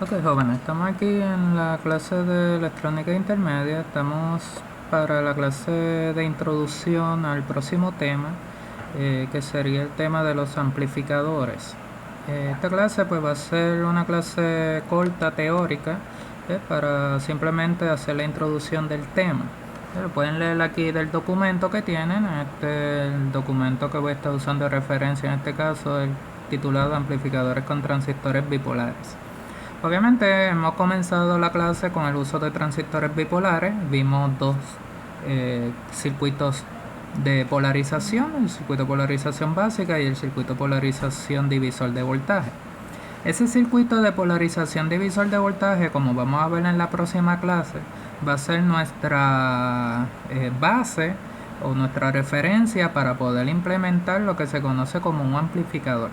Ok, jóvenes, estamos aquí en la clase de electrónica intermedia. Estamos para la clase de introducción al próximo tema, que sería el tema de los amplificadores. Esta clase pues va a ser una clase corta teórica, para simplemente hacer la introducción del tema. Lo pueden leer aquí del documento que tienen. El documento que voy a estar usando de referencia en este caso es titulado Amplificadores con transistores bipolares. Obviamente hemos comenzado la clase con el uso de transistores bipolares. Vimos dos circuitos de polarización, el circuito de polarización básica y el circuito de polarización divisor de voltaje. Ese circuito de polarización divisor de voltaje, como vamos a ver en la próxima clase, va a ser nuestra base o nuestra referencia para poder implementar lo que se conoce como un amplificador.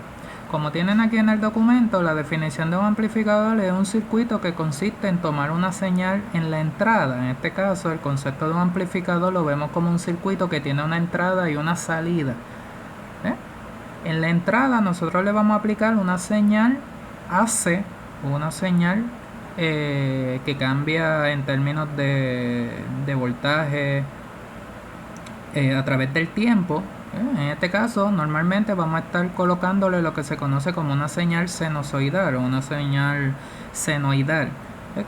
Como tienen aquí en el documento, la definición de un amplificador es un circuito que consiste en tomar una señal en la entrada. En este caso, el concepto de un amplificador lo vemos como un circuito que tiene una entrada y una salida. En la entrada nosotros le vamos a aplicar una señal AC, una señal que cambia en términos de voltaje a través del tiempo. En este caso, normalmente vamos a estar colocándole lo que se conoce como una señal sinusoidal o una señal senoidal,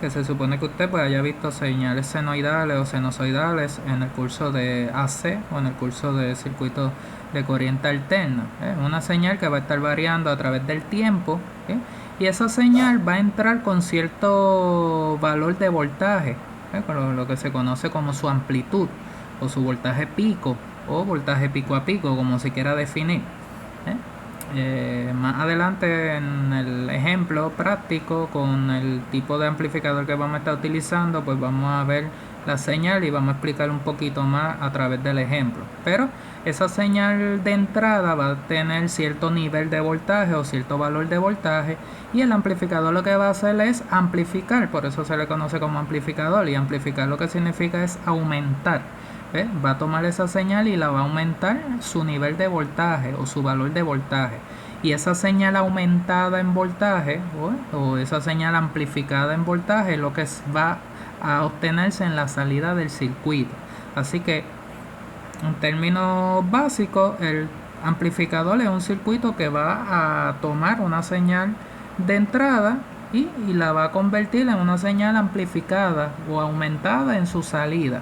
que se supone que usted pues haya visto señales senoidales o sinusoidales en el curso de AC o en el curso de circuito de corriente alterna. Una señal que va a estar variando a través del tiempo, y esa señal va a entrar con cierto valor de voltaje, con lo que se conoce como su amplitud o su voltaje pico o voltaje pico a pico, como se quiera definir. Más adelante en el ejemplo práctico con el tipo de amplificador que vamos a estar utilizando, pues vamos a ver la señal y vamos a explicar un poquito más a través del ejemplo. Pero esa señal de entrada va a tener cierto nivel de voltaje o cierto valor de voltaje, y el amplificador lo que va a hacer es amplificar, por eso se le conoce como amplificador, y amplificar lo que significa es aumentar. Va a tomar esa señal y la va a aumentar su nivel de voltaje o su valor de voltaje, y esa señal aumentada en voltaje o esa señal amplificada en voltaje lo que va a obtenerse en la salida del circuito. Así que en términos básicos, el amplificador es un circuito que va a tomar una señal de entrada y la va a convertir en una señal amplificada o aumentada en su salida.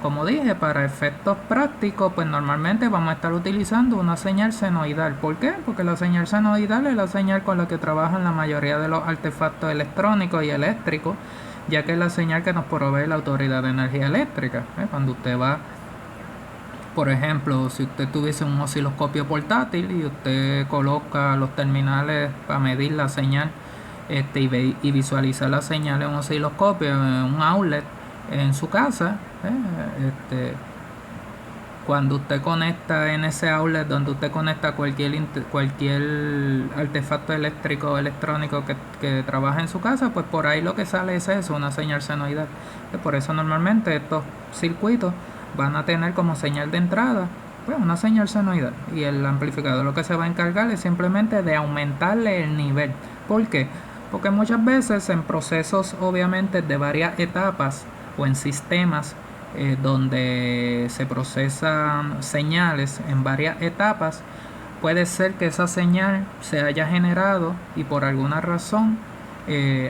Como dije, para efectos prácticos, pues normalmente vamos a estar utilizando una señal senoidal. ¿Por qué? Porque la señal senoidal es la señal con la que trabajan la mayoría de los artefactos electrónicos y eléctricos, ya que es la señal que nos provee la Autoridad de Energía Eléctrica. Cuando usted va, por ejemplo, si usted tuviese un osciloscopio portátil y usted coloca los terminales para medir la señal y visualizar la señal en un osciloscopio, en un outlet en su casa, cuando usted conecta en ese outlet donde usted conecta cualquier artefacto eléctrico o electrónico que trabaja en su casa, pues por ahí lo que sale es eso, una señal senoidal. Por eso normalmente estos circuitos van a tener como señal de entrada pues una señal senoidal, y el amplificador lo que se va a encargar es simplemente de aumentarle el nivel. ¿Por qué? Porque muchas veces en procesos obviamente de varias etapas o en sistemas donde se procesan señales en varias etapas, puede ser que esa señal se haya generado y por alguna razón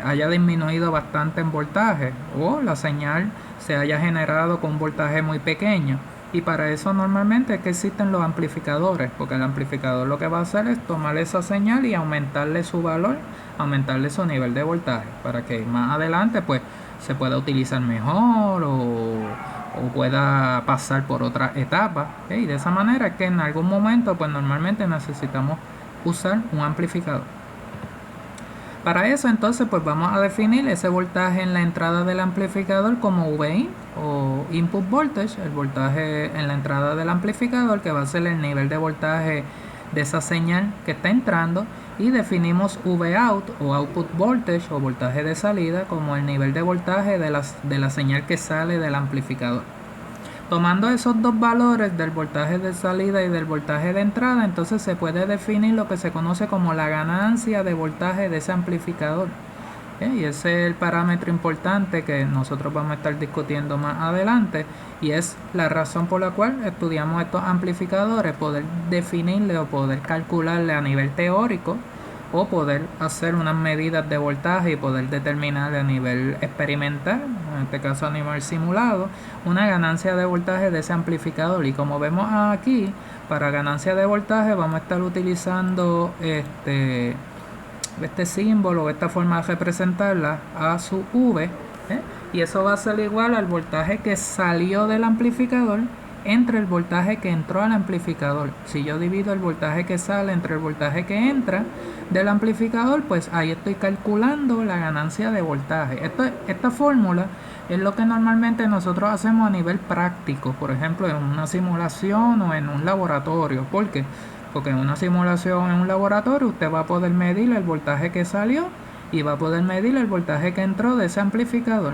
haya disminuido bastante en voltaje, o la señal se haya generado con un voltaje muy pequeño, y para eso normalmente es que existen los amplificadores, porque el amplificador lo que va a hacer es tomar esa señal y aumentarle su valor, aumentarle su nivel de voltaje, para que más adelante pues se pueda utilizar mejor o pueda pasar por otra etapa, y de esa manera es que en algún momento pues normalmente necesitamos usar un amplificador. Para eso entonces pues vamos a definir ese voltaje en la entrada del amplificador como VIN o Input Voltage, el voltaje en la entrada del amplificador, que va a ser el nivel de voltaje de esa señal que está entrando, y definimos Vout o Output Voltage o voltaje de salida como el nivel de voltaje de la señal que sale del amplificador. Tomando esos dos valores del voltaje de salida y del voltaje de entrada, entonces se puede definir lo que se conoce como la ganancia de voltaje de ese amplificador. Y ese es el parámetro importante que nosotros vamos a estar discutiendo más adelante, y es la razón por la cual estudiamos estos amplificadores, poder definirle o poder calcularle a nivel teórico, o poder hacer unas medidas de voltaje y poder determinar a nivel experimental, en este caso a nivel simulado, una ganancia de voltaje de ese amplificador. Y como vemos aquí, para ganancia de voltaje vamos a estar utilizando este símbolo, esta forma de representarla, A sub V, y eso va a ser igual al voltaje que salió del amplificador entre el voltaje que entró al amplificador. Si yo divido el voltaje que sale entre el voltaje que entra del amplificador, pues ahí estoy calculando la ganancia de voltaje. Esta fórmula es lo que normalmente nosotros hacemos a nivel práctico, por ejemplo en una simulación o en un laboratorio. ¿Por qué? Porque en una simulación en un laboratorio usted va a poder medir el voltaje que salió y va a poder medir el voltaje que entró de ese amplificador.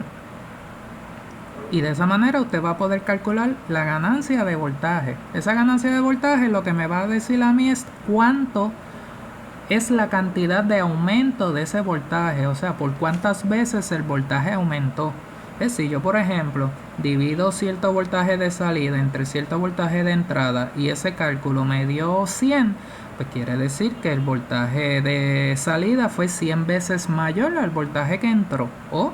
Y de esa manera usted va a poder calcular la ganancia de voltaje. Esa ganancia de voltaje lo que me va a decir a mí es cuánto es la cantidad de aumento de ese voltaje, o sea, por cuántas veces el voltaje aumentó. Es decir, yo por ejemplo divido cierto voltaje de salida entre cierto voltaje de entrada y ese cálculo me dio 100, pues quiere decir que el voltaje de salida fue 100 veces mayor al voltaje que entró. O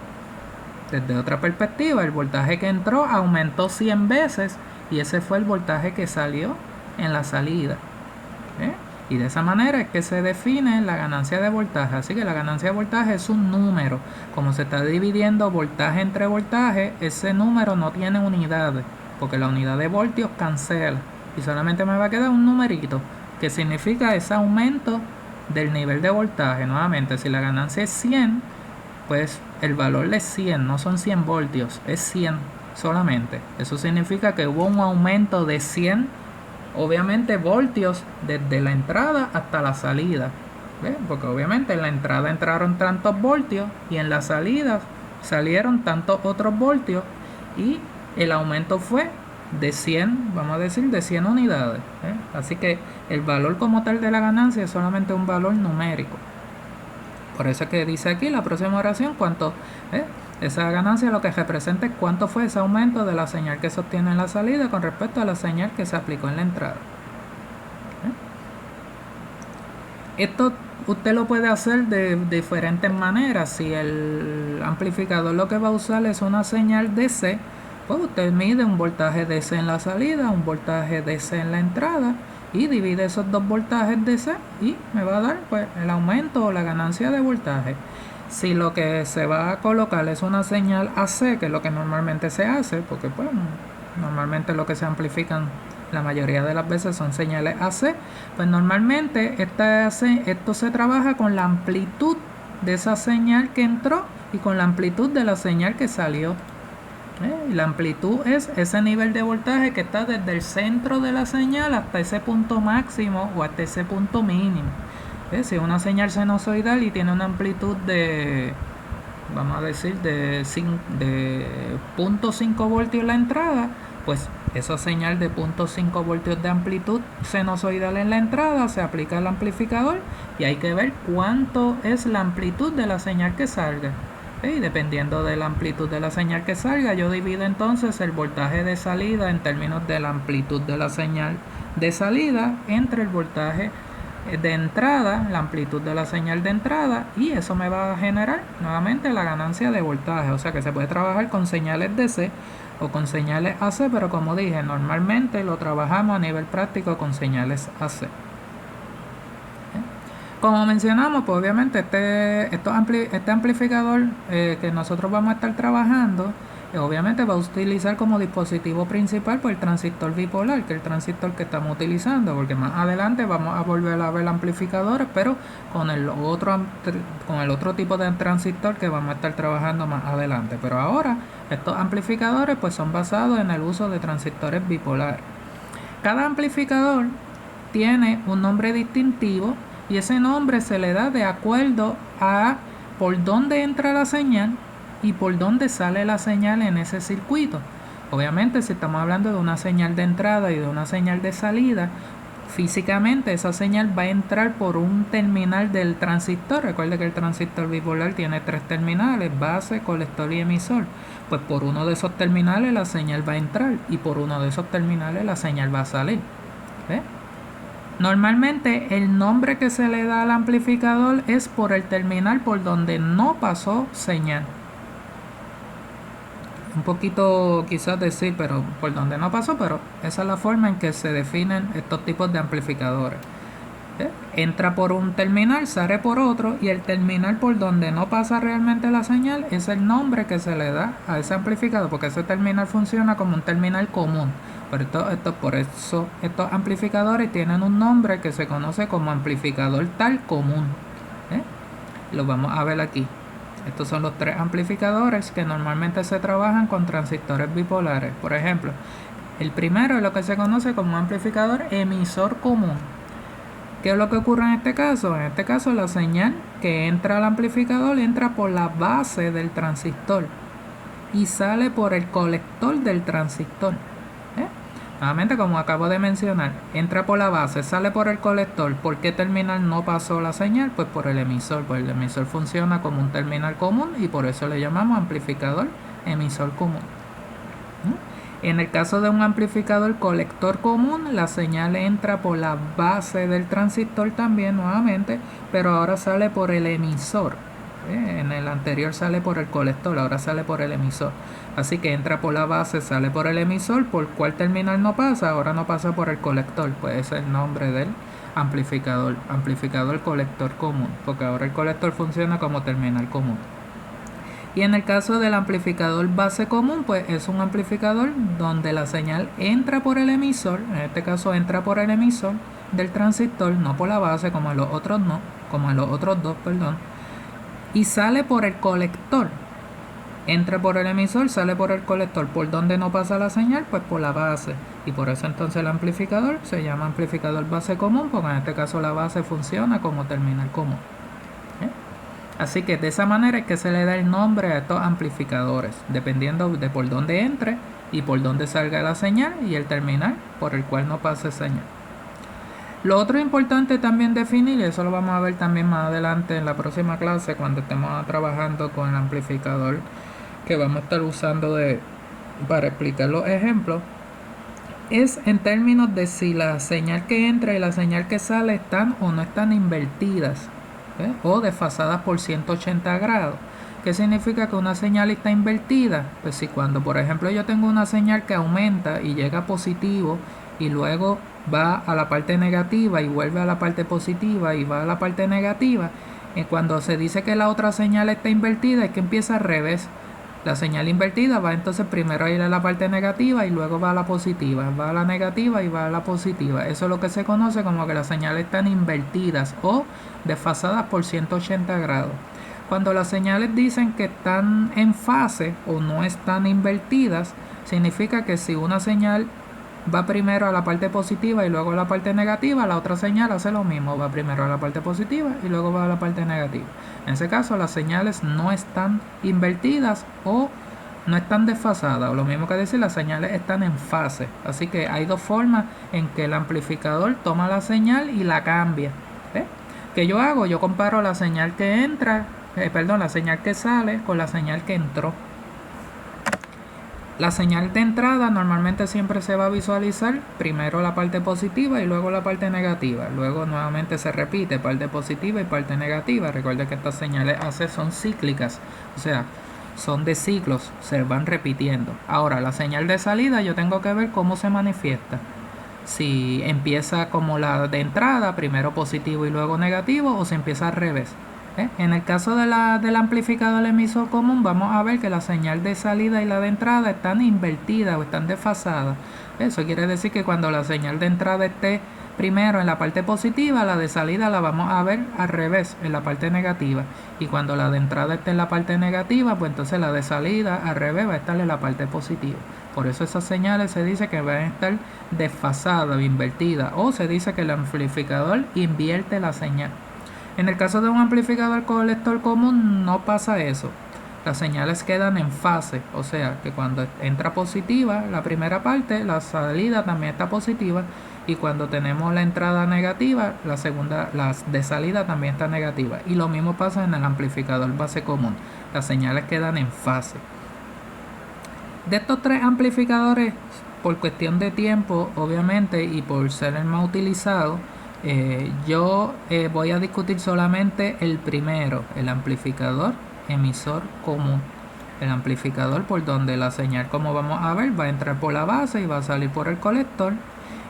desde otra perspectiva, el voltaje que entró aumentó 100 veces y ese fue el voltaje que salió en la salida. Y de esa manera es que se define la ganancia de voltaje. Así que la ganancia de voltaje es un número. Como se está dividiendo voltaje entre voltaje, ese número no tiene unidades, porque la unidad de voltios cancela y solamente me va a quedar un numerito que significa ese aumento del nivel de voltaje. Nuevamente, si la ganancia es 100, pues el valor es 100, no son 100 voltios, es 100 solamente. Eso significa que hubo un aumento de 100, obviamente, voltios desde la entrada hasta la salida. ¿Ves? Porque obviamente en la entrada entraron tantos voltios y en la salida salieron tantos otros voltios, y el aumento fue de 100, vamos a decir, de 100 unidades. Así que el valor como tal de la ganancia es solamente un valor numérico. Por eso es que dice aquí la próxima oración cuánto, esa ganancia lo que representa es cuánto fue ese aumento de la señal que se obtiene en la salida con respecto a la señal que se aplicó en la entrada. Esto usted lo puede hacer de diferentes maneras. Si el amplificador lo que va a usar es una señal DC, pues usted mide un voltaje DC en la salida, un voltaje DC en la entrada, y divide esos dos voltajes DC y me va a dar pues el aumento o la ganancia de voltaje. Si lo que se va a colocar es una señal AC, que es lo que normalmente se hace, porque pues normalmente lo que se amplifican la mayoría de las veces son señales AC, pues normalmente esto se trabaja con la amplitud de esa señal que entró y con la amplitud de la señal que salió. Y la amplitud es ese nivel de voltaje que está desde el centro de la señal hasta ese punto máximo o hasta ese punto mínimo. Si es una señal sinusoidal y tiene una amplitud de, vamos a decir, de 0.5 voltios la entrada, pues esa señal de 0.5 voltios de amplitud sinusoidal en la entrada se aplica al amplificador y hay que ver cuánto es la amplitud de la señal que salga. Y dependiendo de la amplitud de la señal que salga, yo divido entonces el voltaje de salida en términos de la amplitud de la señal de salida entre el voltaje de entrada, la amplitud de la señal de entrada, y eso me va a generar nuevamente la ganancia de voltaje. O sea que se puede trabajar con señales DC o con señales AC, pero como dije, normalmente lo trabajamos a nivel práctico con señales AC. Como mencionamos, pues obviamente este amplificador que nosotros vamos a estar trabajando, obviamente va a utilizar como dispositivo principal pues el transistor bipolar, que es el transistor que estamos utilizando, porque más adelante vamos a volver a ver amplificadores, pero con el otro tipo de transistor que vamos a estar trabajando más adelante. Pero ahora estos amplificadores pues son basados en el uso de transistores bipolares. Cada amplificador tiene un nombre distintivo, y ese nombre se le da de acuerdo a por dónde entra la señal y por dónde sale la señal en ese circuito. Obviamente, si estamos hablando de una señal de entrada y de una señal de salida, físicamente esa señal va a entrar por un terminal del transistor. Recuerde que el transistor bipolar tiene 3 terminales: base, colector y emisor. Pues por uno de esos terminales la señal va a entrar y por uno de esos terminales la señal va a salir. ¿Ve? Normalmente el nombre que se le da al amplificador es por el terminal por donde no pasó señal. Un poquito quizás decir, pero por donde no pasó, pero esa es la forma en que se definen estos tipos de amplificadores. Entra por un terminal, sale por otro, y el terminal por donde no pasa realmente la señal es el nombre que se le da a ese amplificador, porque ese terminal funciona como un terminal común. Por eso estos amplificadores tienen un nombre que se conoce como amplificador tal común. Lo vamos a ver aquí. Estos son los 3 amplificadores que normalmente se trabajan con transistores bipolares. Por ejemplo, el primero es lo que se conoce como amplificador emisor común. ¿Qué es lo que ocurre en este caso? En este caso la señal que entra al amplificador entra por la base del transistor y sale por el colector del transistor. Nuevamente, como acabo de mencionar, entra por la base, sale por el colector. ¿Por qué terminal no pasó la señal? Pues por el emisor. Pues el emisor funciona como un terminal común y por eso le llamamos amplificador emisor común. En el caso de un amplificador colector común, la señal entra por la base del transistor también nuevamente, pero ahora sale por el emisor. En el anterior sale por el colector, ahora sale por el emisor. Así que entra por la base, sale por el emisor. ¿Por cuál terminal no pasa? Ahora no pasa por el colector. Pues ese es el nombre del amplificador. Amplificador colector común, porque ahora el colector funciona como terminal común. Y en el caso del amplificador base común, pues es un amplificador donde la señal entra por el emisor. En este caso entra por el emisor del transistor, no por la base como en los otros dos, y sale por el colector. Entra por el emisor, sale por el colector. ¿Por dónde no pasa la señal? Pues por la base. Y por eso entonces el amplificador se llama amplificador base común, porque en este caso la base funciona como terminal común. Así que de esa manera es que se le da el nombre a estos amplificadores, dependiendo de por dónde entre y por dónde salga la señal y el terminal por el cual no pase señal. Lo otro importante también definir, y eso lo vamos a ver también más adelante en la próxima clase cuando estemos trabajando con el amplificador que vamos a estar usando para explicar los ejemplos, es en términos de si la señal que entra y la señal que sale están o no están invertidas, o desfasadas por 180 grados. ¿Qué significa que una señal está invertida? Pues si cuando por ejemplo yo tengo una señal que aumenta y llega a positivo y luego va a la parte negativa y vuelve a la parte positiva y va a la parte negativa, cuando se dice que la otra señal está invertida es que empieza al revés. La señal invertida va entonces primero a ir a la parte negativa y luego va a la positiva, va a la negativa y va a la positiva. Eso es lo que se conoce como que las señales están invertidas o desfasadas por 180 grados. Cuando las señales dicen que están en fase o no están invertidas, significa que si una señal va primero a la parte positiva y luego a la parte negativa, la otra señal hace lo mismo, va primero a la parte positiva y luego va a la parte negativa. En ese caso las señales no están invertidas o no están desfasadas, o lo mismo que decir, las señales están en fase. Así que hay dos formas en que el amplificador toma la señal y la cambia. ¿Qué yo hago? Yo comparo la señal que entra, la señal que sale con la señal que entró. La señal de entrada normalmente siempre se va a visualizar primero la parte positiva y luego la parte negativa. Luego nuevamente se repite parte positiva y parte negativa. Recuerda que estas señales AC son cíclicas, o sea, son de ciclos, se van repitiendo. Ahora, la señal de salida yo tengo que ver cómo se manifiesta. Si empieza como la de entrada, primero positivo y luego negativo, o si empieza al revés. En el caso del amplificador emisor común, vamos a ver que la señal de salida y la de entrada están invertidas o están desfasadas. Eso quiere decir que cuando la señal de entrada esté primero en la parte positiva, la de salida la vamos a ver al revés, en la parte negativa. Y cuando la de entrada esté en la parte negativa, pues entonces la de salida al revés va a estar en la parte positiva. Por eso esas señales se dice que van a estar desfasadas o invertidas, o se dice que el amplificador invierte la señal. En el caso de un amplificador colector común no pasa eso. las señales quedan en fase, o sea que cuando entra positiva la primera parte, la salida también está positiva, y cuando tenemos la entrada negativa, la segunda, la de salida también está negativa. Y lo mismo pasa en el amplificador base común, las señales quedan en fase. De estos tres amplificadores, por cuestión de tiempo obviamente y por ser el más utilizado, yo voy a discutir solamente el primero, el amplificador emisor común. El amplificador por donde la señal, como vamos a ver, va a entrar por la base y va a salir por el colector,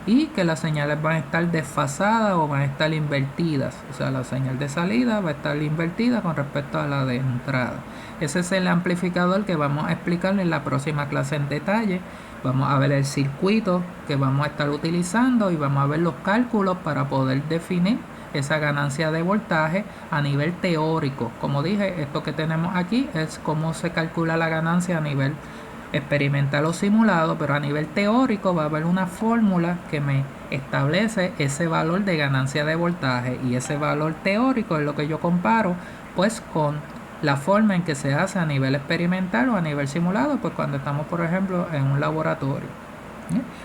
y que las señales van a estar desfasadas o van a estar invertidas, o sea la señal de salida va a estar invertida con respecto a la de entrada. Ese es el amplificador que vamos a explicar en la próxima clase en detalle. Vamos a ver el circuito que vamos a estar utilizando y vamos a ver los cálculos para poder definir esa ganancia de voltaje a nivel teórico. Como dije, esto que tenemos aquí es cómo se calcula la ganancia a nivel experimental o simulado, pero a nivel teórico va a haber una fórmula que me establece ese valor de ganancia de voltaje, y ese valor teórico es lo que yo comparo pues con la forma en que se hace a nivel experimental o a nivel simulado, pues cuando estamos por ejemplo en un laboratorio.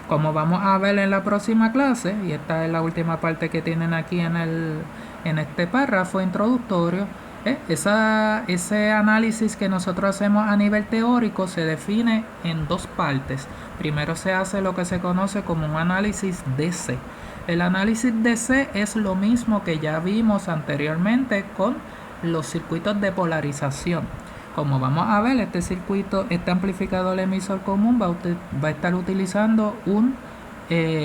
Como vamos a ver en la próxima clase, y esta es la última parte que tienen aquí en este párrafo introductorio, ese análisis que nosotros hacemos a nivel teórico se define en dos partes. Primero se hace lo que se conoce como un análisis DC. El análisis DC es lo mismo que ya vimos anteriormente con los circuitos de polarización. Como vamos a ver, este circuito, este amplificador emisor común va a estar utilizando un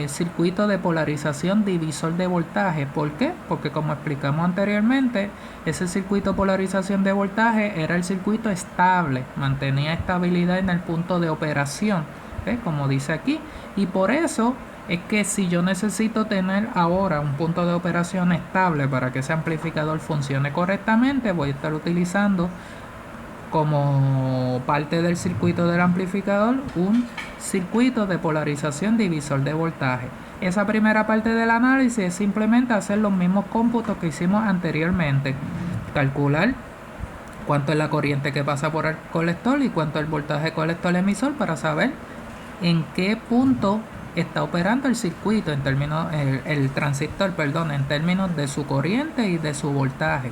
circuito de polarización divisor de voltaje. ¿Por qué? Porque como explicamos anteriormente, ese circuito de polarización de voltaje era el circuito estable, mantenía estabilidad en el punto de operación, como dice aquí, y por eso es que si yo necesito tener ahora un punto de operación estable para que ese amplificador funcione correctamente, voy a estar utilizando como parte del circuito del amplificador un circuito de polarización divisor de voltaje. Esa primera parte del análisis es simplemente hacer los mismos cómputos que hicimos anteriormente, calcular cuánto es la corriente que pasa por el colector y cuánto es el voltaje colector emisor para saber en qué punto está operando el circuito en términos, el transistor, perdón, en términos de su corriente y de su voltaje.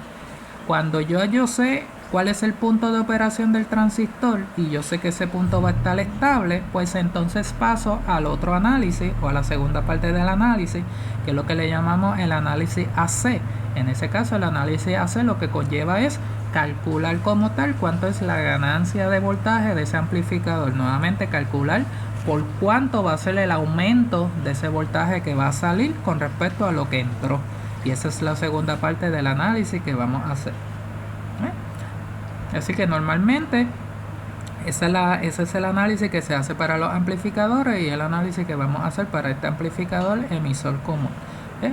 Cuando yo sé cuál es el punto de operación del transistor y yo sé que ese punto va a estar estable, pues entonces paso al otro análisis o a la segunda parte del análisis, que es lo que le llamamos el análisis AC. En ese caso el análisis AC lo que conlleva es calcular como tal cuánto es la ganancia de voltaje de ese amplificador. Nuevamente calcular por cuánto va a ser el aumento de ese voltaje que va a salir con respecto a lo que entró. Y esa es la segunda parte del análisis que vamos a hacer. Así que normalmente ese es el análisis que se hace para los amplificadores y el análisis que vamos a hacer para este amplificador emisor común.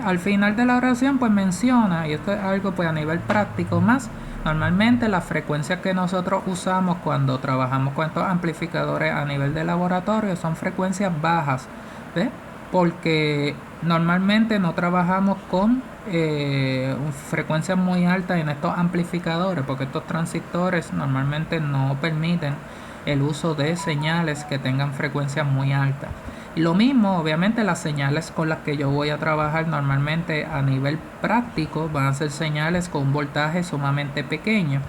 Al final de la oración pues menciona, y esto es algo pues a nivel práctico más, normalmente las frecuencias que nosotros usamos cuando trabajamos con estos amplificadores a nivel de laboratorio son frecuencias bajas, porque normalmente no trabajamos con frecuencias muy altas en estos amplificadores, porque estos transistores normalmente no permiten el uso de señales que tengan frecuencias muy altas. Y lo mismo, obviamente las señales con las que yo voy a trabajar normalmente a nivel práctico van a ser señales con un voltaje sumamente pequeño,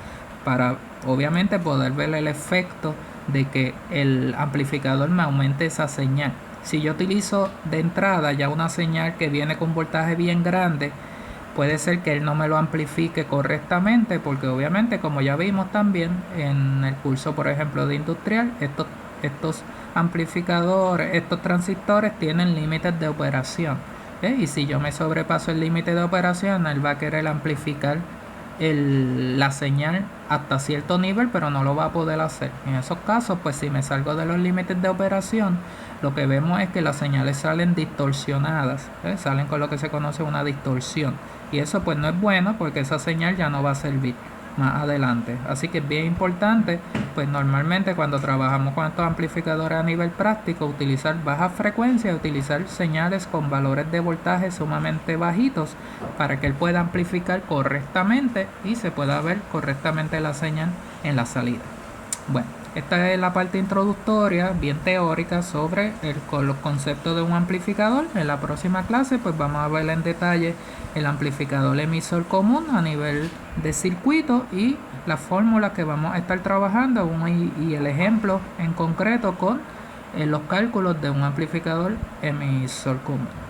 para obviamente poder ver el efecto de que el amplificador me aumente esa señal. Si yo utilizo de entrada ya una señal que viene con voltaje bien grande, puede ser que él no me lo amplifique correctamente, porque obviamente, como ya vimos también en el curso por ejemplo de industrial, estos amplificadores, estos transistores tienen límites de operación, y si yo me sobrepaso el límite de operación, él va a querer amplificar la señal hasta cierto nivel, pero no lo va a poder hacer. En esos casos, pues si me salgo de los límites de operación, lo que vemos es que las señales salen distorsionadas, salen con lo que se conoce una distorsión, y eso pues no es bueno, porque esa señal ya no va a servir más adelante. Así que es bien importante pues normalmente cuando trabajamos con estos amplificadores a nivel práctico, utilizar baja frecuencia, utilizar señales con valores de voltaje sumamente bajitos para que él pueda amplificar correctamente y se pueda ver correctamente la señal en la salida. Bueno, esta es la parte introductoria, bien teórica, sobre con los conceptos de un amplificador. En la próxima clase pues vamos a ver en detalle el amplificador emisor común a nivel de circuito y la fórmula que vamos a estar trabajando y el ejemplo en concreto con los cálculos de un amplificador emisor común.